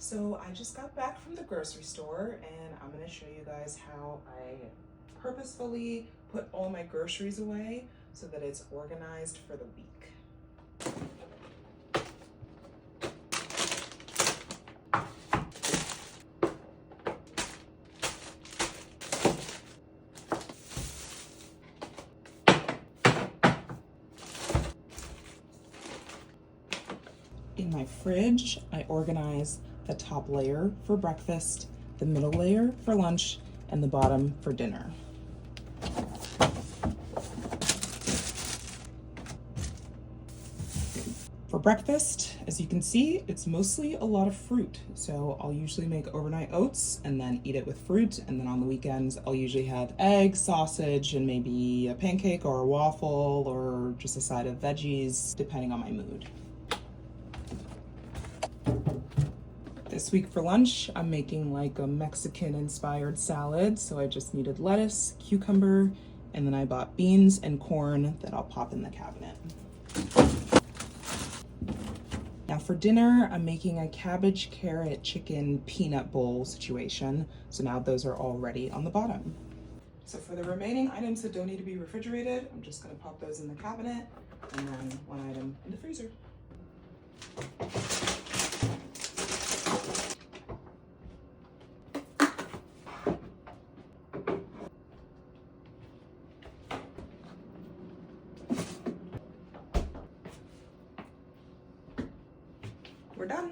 So I just got back from the grocery store and I'm going to show you guys how I purposefully put all my groceries away so that it's organized for the week. In my fridge, I organize the top layer for breakfast, the middle layer for lunch, and the bottom for dinner. For breakfast, as you can see, it's mostly a lot of fruit. So I'll usually make overnight oats and then eat it with fruit. And then on the weekends, I'll usually have eggs, sausage, and maybe a pancake or a waffle or just a side of veggies, depending on my mood. This week for lunch, I'm making like a Mexican-inspired salad. So I just needed lettuce, cucumber, and then I bought beans and corn that I'll pop in the cabinet. Now for dinner, I'm making a cabbage, carrot, chicken, peanut bowl situation. So now those are all ready on the bottom. So for the remaining items that don't need to be refrigerated, I'm just gonna pop those in the cabinet and then one item in the freezer. We're done.